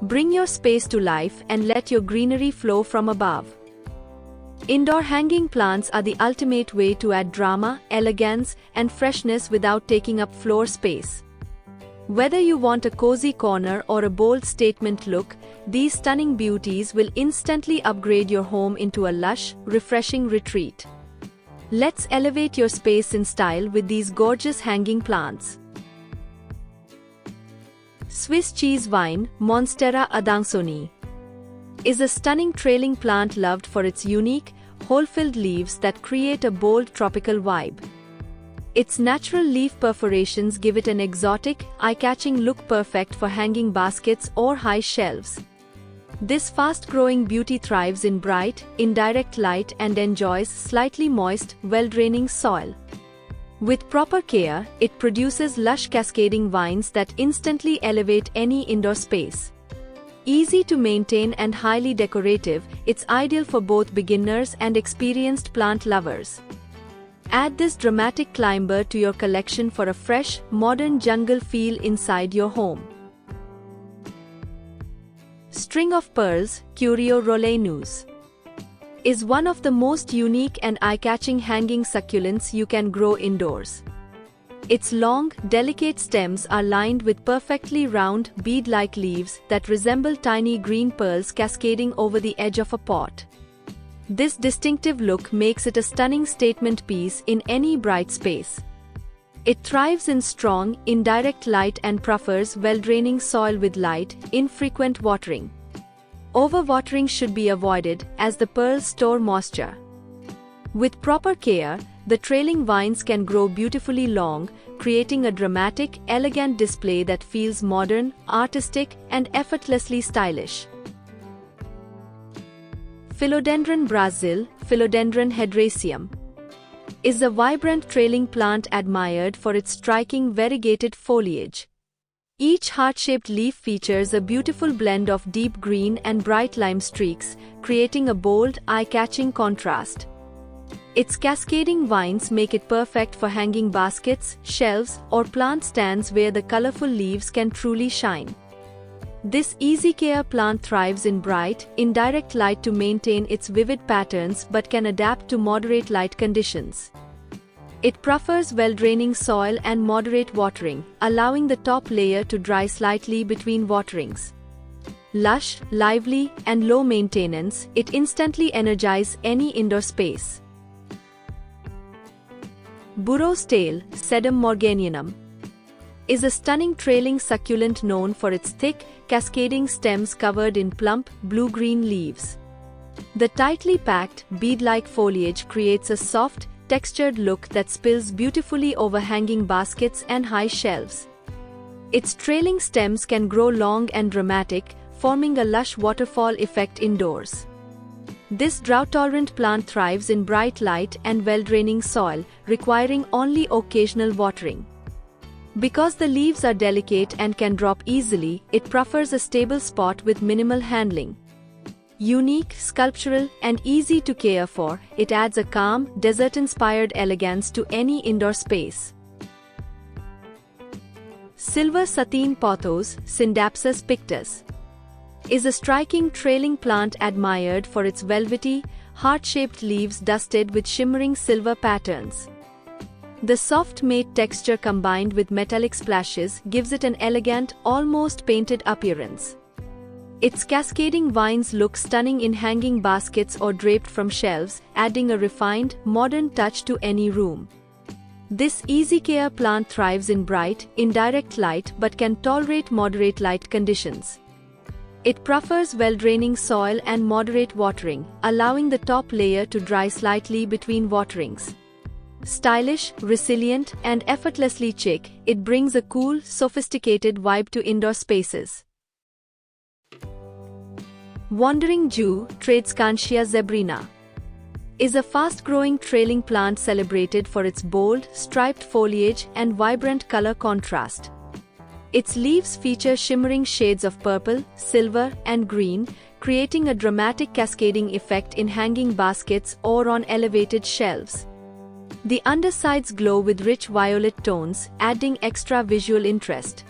Bring your space to life and let your greenery flow from above. Indoor hanging plants are the ultimate way to add drama, elegance, and freshness without taking up floor space. Whether you want a cozy corner or a bold statement look, these stunning beauties will instantly upgrade your home into a lush, refreshing retreat. Let's elevate your space in style with these gorgeous hanging plants. Swiss cheese vine, Monstera adansonii, is a stunning trailing plant loved for its unique, hole-filled leaves that create a bold tropical vibe. Its natural leaf perforations give it an exotic, eye-catching look perfect for hanging baskets or high shelves. This fast-growing beauty thrives in bright, indirect light and enjoys slightly moist, well-draining soil. With proper care, it produces lush cascading vines that instantly elevate any indoor space. Easy to maintain and highly decorative, it's ideal for both beginners and experienced plant lovers. Add this dramatic climber to your collection for a fresh, modern jungle feel inside your home. String of Pearls, Curio Rolanus, is one of the most unique and eye-catching hanging succulents you can grow indoors. Its long, delicate stems are lined with perfectly round, bead-like leaves that resemble tiny green pearls cascading over the edge of a pot. This distinctive look makes it a stunning statement piece in any bright space. It thrives in strong, indirect light and prefers well-draining soil with light, infrequent watering. Overwatering should be avoided as the pearls store moisture. With proper care, the trailing vines can grow beautifully long, creating a dramatic, elegant display that feels modern, artistic, and effortlessly stylish. Philodendron Brazil, Philodendron hedraceum, is a vibrant trailing plant admired for its striking variegated foliage. Each heart-shaped leaf features a beautiful blend of deep green and bright lime streaks, creating a bold, eye-catching contrast. Its cascading vines make it perfect for hanging baskets, shelves, or plant stands where the colorful leaves can truly shine. This easy-care plant thrives in bright, indirect light to maintain its vivid patterns but can adapt to moderate light conditions. It prefers well-draining soil and moderate watering, allowing the top layer to dry slightly between waterings. Lush, lively, and low maintenance, it instantly energizes any indoor space. Burro's tail, Sedum morganianum, is a stunning trailing succulent known for its thick, cascading stems covered in plump, blue-green leaves. The tightly packed, bead-like foliage creates a soft, textured look that spills beautifully over hanging baskets and high shelves. Its trailing stems can grow long and dramatic, forming a lush waterfall effect indoors. This drought-tolerant plant thrives in bright light and well-draining soil, requiring only occasional watering. Because the leaves are delicate and can drop easily, it prefers a stable spot with minimal handling. Unique, sculptural, and easy to care for, it adds a calm, desert-inspired elegance to any indoor space. Silver sateen pothos, Scindapsus pictus, is a striking trailing plant admired for its velvety, heart-shaped leaves dusted with shimmering silver patterns. The soft matte texture combined with metallic splashes gives it an elegant, almost painted appearance. Its cascading vines look stunning in hanging baskets or draped from shelves, adding a refined, modern touch to any room. This easy-care plant thrives in bright, indirect light but can tolerate moderate light conditions. It prefers well-draining soil and moderate watering, allowing the top layer to dry slightly between waterings. Stylish, resilient, and effortlessly chic, it brings a cool, sophisticated vibe to indoor spaces. Wandering Jew, Tradescantia zebrina, is a fast-growing trailing plant celebrated for its bold, striped foliage and vibrant color contrast. Its leaves feature shimmering shades of purple, silver, and green, creating a dramatic cascading effect in hanging baskets or on elevated shelves. The undersides glow with rich violet tones, adding extra visual interest.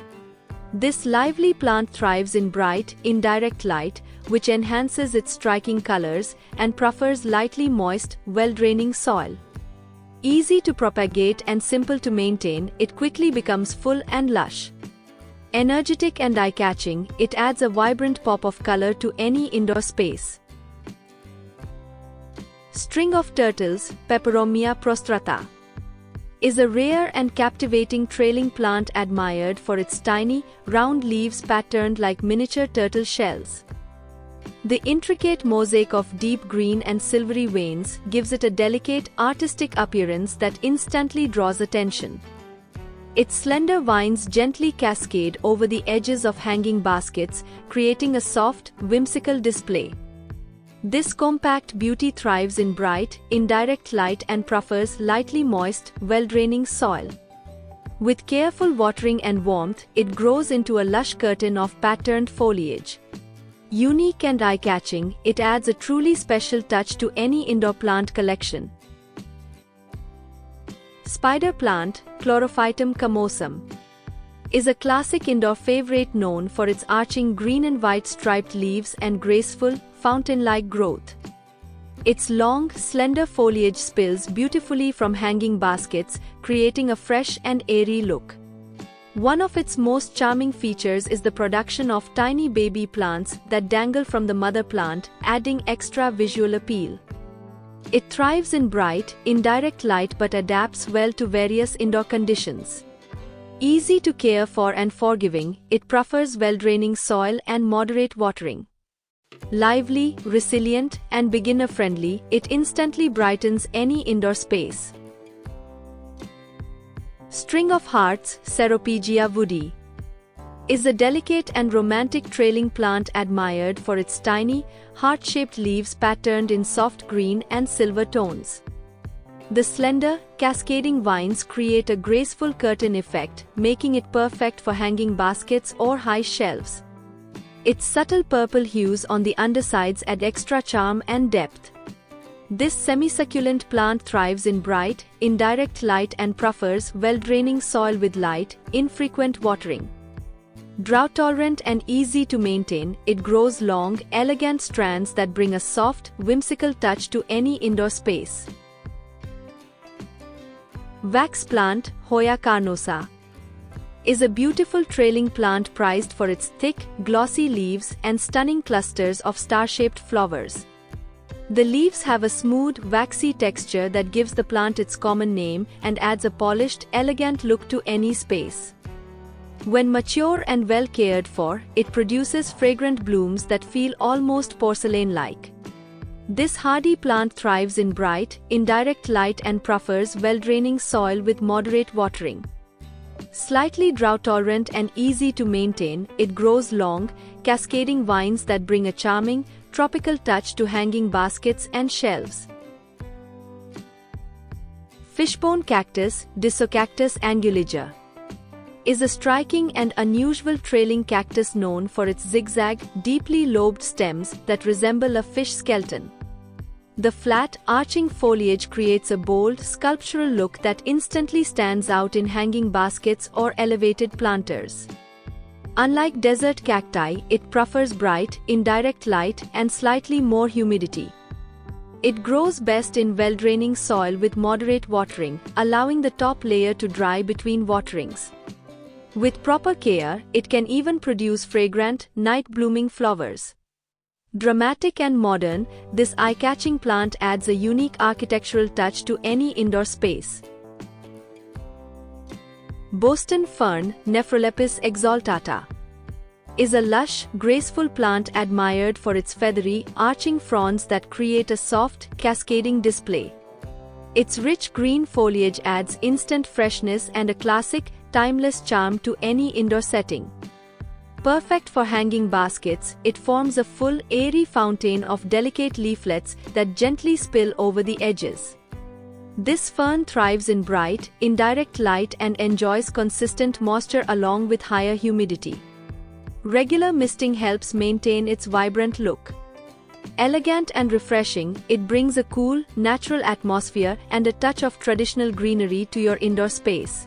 This lively plant thrives in bright, indirect light, which enhances its striking colors and prefers lightly moist, well-draining soil. Easy to propagate and simple to maintain, it quickly becomes full and lush. Energetic and eye-catching, it adds a vibrant pop of color to any indoor space. String of turtles, Peperomia prostrata, is a rare and captivating trailing plant admired for its tiny, round leaves patterned like miniature turtle shells. The intricate mosaic of deep green and silvery veins gives it a delicate, artistic appearance that instantly draws attention. Its slender vines gently cascade over the edges of hanging baskets, creating a soft, whimsical display. This compact beauty thrives in bright, indirect light and prefers lightly moist, well-draining soil. With careful watering and warmth, it grows into a lush curtain of patterned foliage. Unique and eye-catching, it adds a truly special touch to any indoor plant collection. Spider plant, Chlorophytum camosum, is a classic indoor favorite known for its arching green and white striped leaves and graceful, fountain-like growth. Its long, slender foliage spills beautifully from hanging baskets, creating a fresh and airy look. One of its most charming features is the production of tiny baby plants that dangle from the mother plant, adding extra visual appeal. It thrives in bright, indirect light but adapts well to various indoor conditions. Easy to care for and forgiving, it prefers well-draining soil and moderate watering. Lively, resilient, and beginner-friendly, it instantly brightens any indoor space. String of hearts, Ceropegia woodii, is a delicate and romantic trailing plant admired for its tiny, heart-shaped leaves patterned in soft green and silver tones. The slender, cascading vines create a graceful curtain effect, making it perfect for hanging baskets or high shelves. Its subtle purple hues on the undersides add extra charm and depth. This semi-succulent plant thrives in bright, indirect light and prefers well-draining soil with light, infrequent watering. Drought-tolerant and easy to maintain, it grows long, elegant strands that bring a soft, whimsical touch to any indoor space. Wax plant, Hoya carnosa, is a beautiful trailing plant prized for its thick, glossy leaves and stunning clusters of star-shaped flowers. The leaves have a smooth, waxy texture that gives the plant its common name and adds a polished, elegant look to any space. When mature and well cared for, it produces fragrant blooms that feel almost porcelain-like. This hardy plant thrives in bright, indirect light and prefers well-draining soil with moderate watering. Slightly drought-tolerant and easy to maintain, it grows long, cascading vines that bring a charming, tropical touch to hanging baskets and shelves. Fishbone cactus, Discocactus anguliger, is a striking and unusual trailing cactus known for its zigzag, deeply lobed stems that resemble a fish skeleton. The flat, arching foliage creates a bold, sculptural look that instantly stands out in hanging baskets or elevated planters. Unlike desert cacti, it prefers bright, indirect light and slightly more humidity. It grows best in well-draining soil with moderate watering, allowing the top layer to dry between waterings. With proper care, it can even produce fragrant, night-blooming flowers. Dramatic and modern, this eye-catching plant adds a unique architectural touch to any indoor space. Boston fern, Nephrolepis exaltata, is a lush, graceful plant admired for its feathery, arching fronds that create a soft, cascading display. Its rich green foliage adds instant freshness and a classic, timeless charm to any indoor setting. Perfect for hanging baskets, it forms a full, airy fountain of delicate leaflets that gently spill over the edges. This fern thrives in bright, indirect light and enjoys consistent moisture along with higher humidity. Regular misting helps maintain its vibrant look. Elegant and refreshing, it brings a cool, natural atmosphere and a touch of traditional greenery to your indoor space.